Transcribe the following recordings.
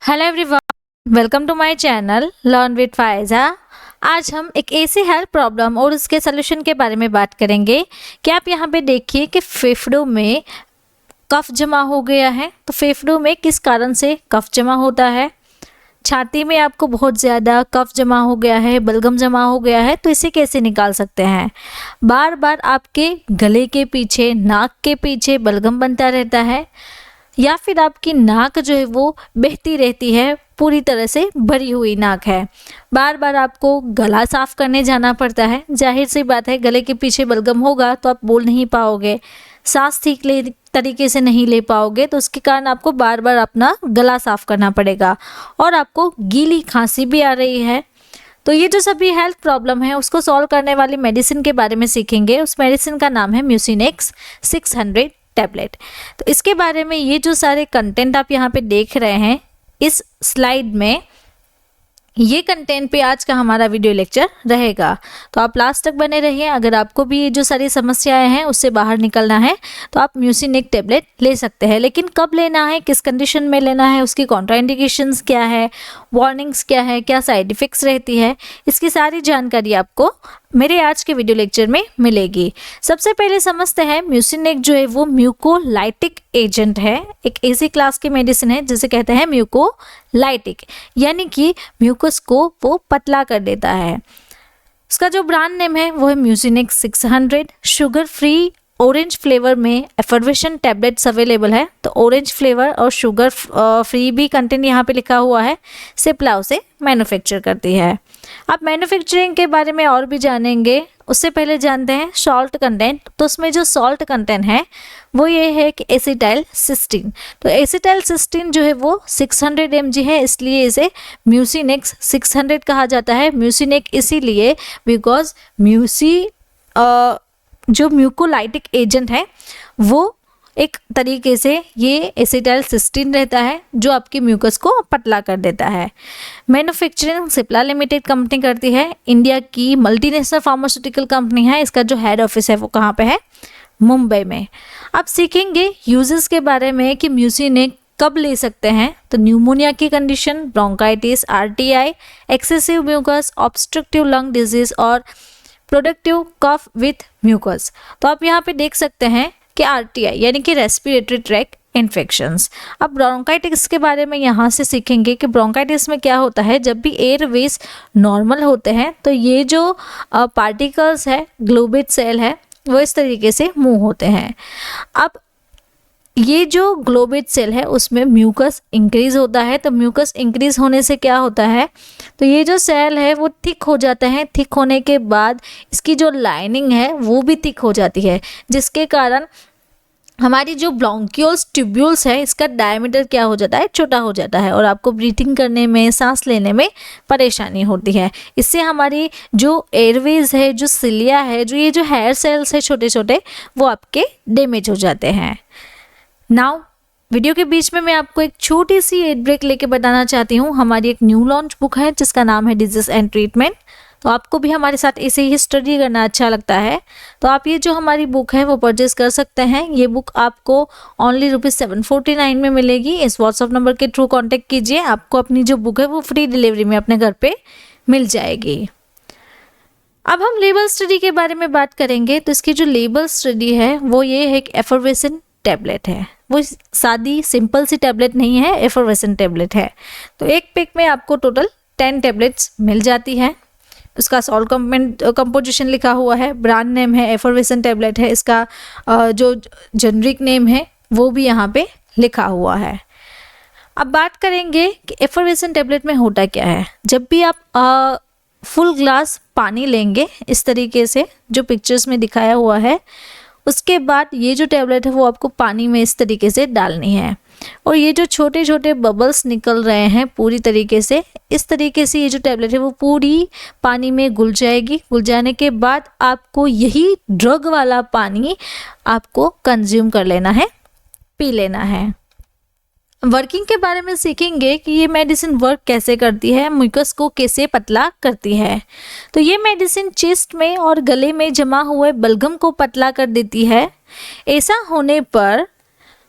Hello everyone, welcome to my channel learn with Faiza. आज हम एक ऐसी हेल्थ प्रॉब्लम और उसके सोल्यूशन के बारे में बात करेंगे कि आप यहाँ पे देखिए कि फेफड़ों में कफ जमा हो गया है। तो फेफड़ों में किस कारण से कफ जमा होता है? छाती में आपको बहुत ज़्यादा कफ जमा हो गया है, बलगम जमा हो गया है, तो इसे कैसे निकाल सकते हैं? बार बार आपके गले के पीछे, नाक के पीछे बलगम बनता रहता है, या फिर आपकी नाक जो है वो बहती रहती है, पूरी तरह से भरी हुई नाक है, बार बार आपको गला साफ करने जाना पड़ता है। जाहिर सी बात है, गले के पीछे बलगम होगा तो आप बोल नहीं पाओगे, सांस ठीक तरीके से नहीं ले पाओगे, तो उसके कारण आपको बार बार अपना गला साफ करना पड़ेगा और आपको गीली खांसी भी आ रही है। तो ये जो सभी हेल्थ प्रॉब्लम है उसको सॉल्व करने वाली मेडिसिन के बारे में सीखेंगे। उस मेडिसिन का नाम है म्यूसिनेक्स 600 टैबलेट। तो इसके बारे में ये जो सारे कंटेंट आप यहाँ पे देख रहे हैं इस स्लाइड में, ये कंटेंट पे आज का हमारा वीडियो लेक्चर रहेगा, तो आप लास्ट तक बने रहिए। अगर आपको भी ये जो सारी समस्याएं हैं उससे बाहर निकलना है तो आप म्यूसिनेक टैबलेट ले सकते हैं, लेकिन कब लेना है, किस कंडीशन में लेना है, उसकी कॉन्ट्राइंडिकेशंस क्या है, वार्निंग्स क्या है, क्या साइड इफ़ेक्ट्स रहती है, इसकी सारी जानकारी आपको मेरे आज के वीडियो लेक्चर में मिलेगी। सबसे पहले समझते हैं, म्यूसिनेक जो है वो म्यूकोलाइटिक एजेंट है। एक ऐसी क्लास की मेडिसिन है जिसे कहते हैं म्यूकोलाइटिक, यानी कि म्यूकस को वो पतला कर देता है। उसका जो ब्रांड नेम है वो है म्यूसिनेक 600। शुगर फ्री ऑरेंज फ्लेवर में एफर्वेशन टैबलेट्स अवेलेबल है। तो ऑरेंज फ्लेवर और शुगर फ्री भी कंटेंट यहाँ पे लिखा हुआ है। सिप्ला उसे मैन्युफैक्चर करती है। आप मैन्युफैक्चरिंग के बारे में और भी जानेंगे, उससे पहले जानते हैं सॉल्ट कंटेंट। तो उसमें जो सॉल्ट कंटेंट है वो ये है कि एसिटाइल सिस्टीन। तो एसिटाइल सिस्टीन जो है वो 600 mg है, इसलिए इसे म्यूसिनेक्स 600 कहा जाता है। म्यूसिनेक इसीलिए बिकॉज जो म्यूकोलाइटिक एजेंट है वो एक तरीके से ये एसिटाइल सिस्टीन रहता है जो आपकी म्यूकस को पतला कर देता है। मैन्युफैक्चरिंग सिप्ला लिमिटेड कंपनी करती है। इंडिया की मल्टीनेशनल फार्मास्यूटिकल कंपनी है। इसका जो हेड ऑफिस है वो कहाँ पे है? मुंबई में। अब सीखेंगे यूजेस के बारे में कि म्यूसिनेक कब ले सकते हैं। तो न्यूमोनिया की condition, bronchitis, RTI, excessive mucus, obstructive lung disease और प्रोडक्टिव कफ विथ म्यूकस। तो आप यहाँ पे देख सकते हैं कि आरटीआई यानी कि रेस्पिरेटरी ट्रैक इन्फेक्शंस। अब ब्रोंकाइटिस के बारे में यहाँ से सीखेंगे कि ब्रोंकाइटिस में क्या होता है। जब भी एयरवेज नॉर्मल होते हैं तो ये जो पार्टिकल्स है, ग्लोबेज सेल है, वो इस तरीके से मूव होते हैं। अब ये जो ग्लोबेज सेल है उसमें म्यूकस इंक्रीज होता है। तो म्यूकस इंक्रीज होने से क्या होता है, तो ये जो सेल है वो थिक हो जाते हैं। थिक होने के बाद इसकी जो लाइनिंग है वो भी थिक हो जाती है, जिसके कारण हमारी जो ब्रोंकियोल्स ट्यूब्यूल्स है इसका डायमीटर क्या हो जाता है? छोटा हो जाता है, और आपको ब्रीथिंग करने में, सांस लेने में परेशानी होती है। इससे हमारी जो एयरवेज है, जो सिलिया है, जो ये जो हेयर सेल्स है छोटे छोटे, वो आपके डैमेज हो जाते हैं। नाउ वीडियो के बीच में मैं आपको एक छोटी सी एड ब्रेक लेके बताना चाहती हूँ। हमारी एक न्यू लॉन्च बुक है जिसका नाम है डिजीज एंड ट्रीटमेंट। तो आपको भी हमारे साथ ऐसे ही स्टडी करना अच्छा लगता है तो आप ये जो हमारी बुक है वो परचेज कर सकते हैं। ये बुक आपको ओनली ₹749 में मिलेगी। इस व्हाट्सअप नंबर के थ्रू कॉन्टेक्ट कीजिए, आपको अपनी जो बुक है वो फ्री डिलीवरी में अपने घर पे मिल जाएगी। अब हम लेबल स्टडी के बारे में बात करेंगे। तो इसकी जो लेबल स्टडी है वो ये है कि एफर्वेसेंट टैबलेट है, वो सादी सिंपल सी टैबलेट नहीं है, एफर्वेसेंट टैबलेट है। तो एक पैक में आपको टोटल 10 टैबलेट्स मिल जाती है। उसका सॉल्ट कंपोजिशन लिखा हुआ है, ब्रांड नेम है एफर्वेसेंट टैबलेट है, इसका जो जेनरिक नेम है वो भी यहाँ पे लिखा हुआ है। अब बात करेंगे कि एफर्वेसेंट टैबलेट में होता क्या है। जब भी आप फुल ग्लास पानी लेंगे इस तरीके से जो पिक्चर्स में दिखाया हुआ है, उसके बाद ये जो टैबलेट है वो आपको पानी में इस तरीके से डालनी है, और ये जो छोटे छोटे बबल्स निकल रहे हैं पूरी तरीके से, इस तरीके से ये जो टैबलेट है वो पूरी पानी में घुल जाएगी। घुल जाने के बाद आपको यही ड्रग वाला पानी आपको कंज्यूम कर लेना है, पी लेना है। वर्किंग के बारे में सीखेंगे कि ये मेडिसिन वर्क कैसे करती है, म्यूकस को कैसे पतला करती है। तो ये मेडिसिन चेस्ट में और गले में जमा हुए बलगम को पतला कर देती है। ऐसा होने पर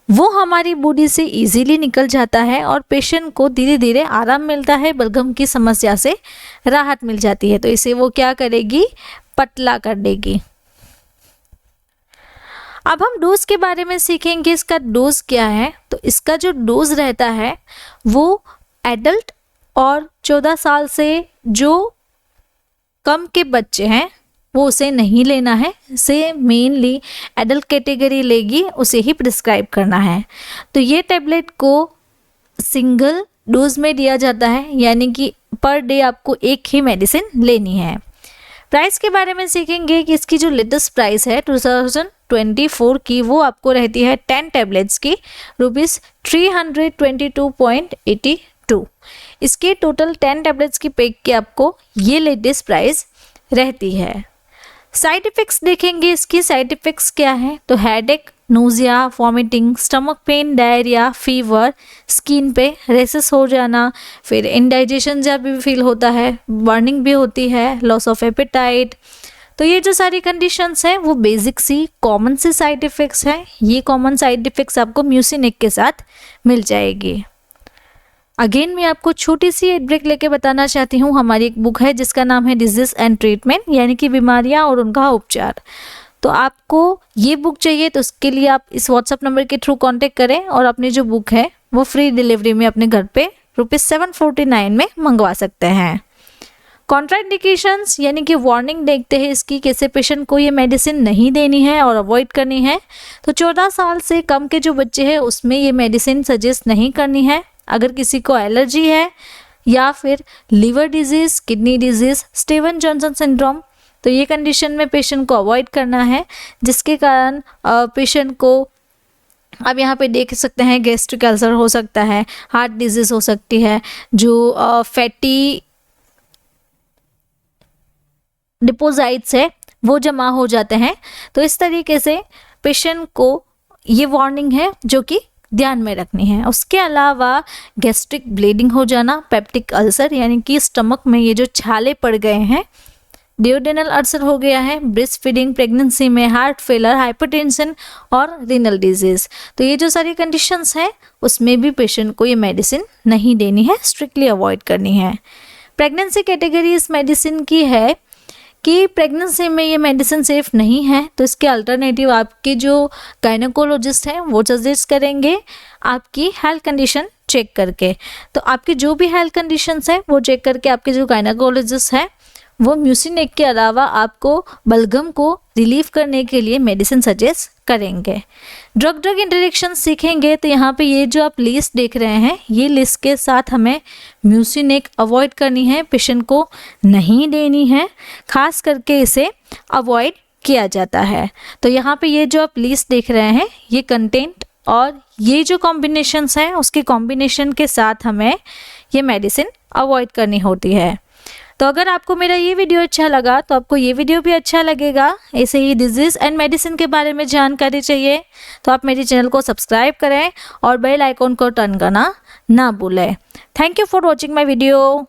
वो हमारी बॉडी से इजीली निकल जाता है और पेशेंट को धीरे धीरे आराम मिलता है, बलगम की समस्या से राहत मिल जाती है। तो इसे वो क्या करेगी, पतला कर देगी। अब हम डोज के बारे में सीखेंगे, इसका डोज क्या है। तो इसका जो डोज रहता है वो एडल्ट और 14 साल से जो कम के बच्चे हैं वो उसे नहीं लेना है, से मेनली एडल्ट कैटेगरी लेगी, उसे ही प्रिस्क्राइब करना है। तो ये टैबलेट को सिंगल डोज में दिया जाता है, यानी कि पर डे आपको एक ही मेडिसिन लेनी है। प्राइस के बारे में सीखेंगे कि इसकी जो लेटेस्ट प्राइस है 2024 की, वो आपको रहती है 10 टैबलेट्स की ₹322.82। इसके टोटल 10 टैबलेट्स की पैक की आपको ये लेटेस्ट प्राइस रहती है। साइड इफ़ेक्ट्स देखेंगे, इसकी साइड इफ़ेक्ट्स क्या है। तो headache, nausea, vomiting, stomach pain, diarrhoea, fever, skin पे रेसेस हो जाना, फिर इंडाइजेशन जब भी फील होता है, बर्निंग भी होती है, लॉस ऑफ एपेटाइट। तो ये जो सारी कंडीशंस हैं वो बेसिक सी कॉमन सी साइड इफ़ेक्ट्स हैं। ये कॉमन साइड इफ़ेक्ट्स आपको म्यूसिनेक के साथ मिल जाएगी। अगेन मैं आपको छोटी सी एक ब्रेक लेके बताना चाहती हूँ। हमारी एक बुक है जिसका नाम है डिजीज़ एंड ट्रीटमेंट, यानी कि बीमारियाँ और उनका उपचार। तो आपको ये बुक चाहिए तो उसके लिए आप इस व्हाट्सएप नंबर के थ्रू कांटेक्ट करें और अपनी जो बुक है वो फ्री डिलीवरी में अपने घर पे ₹749 में मंगवा सकते हैं। कॉन्ट्राइंडिकेशंस यानी कि वार्निंग देखते हैं इसकी, कैसे पेशेंट को ये मेडिसिन नहीं देनी है और अवॉइड करनी है। तो 14 साल से कम के जो बच्चे हैं उसमें ये मेडिसिन सजेस्ट नहीं करनी है। अगर किसी को एलर्जी है या फिर liver disease, kidney disease, Steven Johnson syndrome, तो ये कंडीशन में पेशेंट को अवॉइड करना है, जिसके कारण पेशेंट को आप यहाँ पे देख सकते हैं गैस्ट्रिक अल्सर हो सकता है, हार्ट डिजीज़ हो सकती है, जो फैटी डिपोजाइट्स है वो जमा हो जाते हैं। तो इस तरीके से पेशेंट को ये वार्निंग है जो कि ध्यान में रखनी है। उसके अलावा गैस्ट्रिक ब्लीडिंग हो जाना, पेप्टिक अल्सर यानी कि स्टमक में ये जो छाले पड़ गए हैं, डियोडेनल अल्सर हो गया है, ब्रेस्ट फीडिंग, प्रेगनेंसी में हार्ट फेलर, हाइपरटेंशन और रीनल डिजीज़। तो ये जो सारी कंडीशंस हैं उसमें भी पेशेंट को ये मेडिसिन नहीं देनी है, स्ट्रिक्टली अवॉइड करनी है। प्रेगनेंसी कैटेगरी इस मेडिसिन की है कि प्रेगनेंसी में ये मेडिसिन सेफ़ नहीं है, तो इसके अल्टरनेटिव आपके जो गायनेकोलॉजिस्ट हैं वो सजेस्ट करेंगे आपकी हेल्थ कंडीशन चेक करके। तो आपकी जो भी हेल्थ कंडीशंस है वो चेक करके आपके जो गायनेकोलॉजिस्ट हैं वो म्यूसिनेक के अलावा आपको बलगम को रिलीव करने के लिए मेडिसिन सजेस्ट करेंगे। ड्रग इंटरेक्शन सीखेंगे, तो यहाँ पे ये जो आप लिस्ट देख रहे हैं ये लिस्ट के साथ हमें म्यूसिनेक अवॉइड करनी है, पेशेंट को नहीं देनी है, खास करके इसे अवॉइड किया जाता है। तो यहाँ पे ये जो आप लिस्ट देख रहे हैं ये कंटेंट और ये जो कॉम्बिनेशंस हैं उसके कॉम्बिनेशन के साथ हमें ये मेडिसिन अवॉइड करनी होती है। तो अगर आपको मेरा ये वीडियो अच्छा लगा तो आपको ये वीडियो भी अच्छा लगेगा। ऐसे ही डिजीज़ एंड मेडिसिन के बारे में जानकारी चाहिए तो आप मेरे चैनल को सब्सक्राइब करें और बेल आइकॉन को टर्न करना ना भूलें। Thank you for watching my video.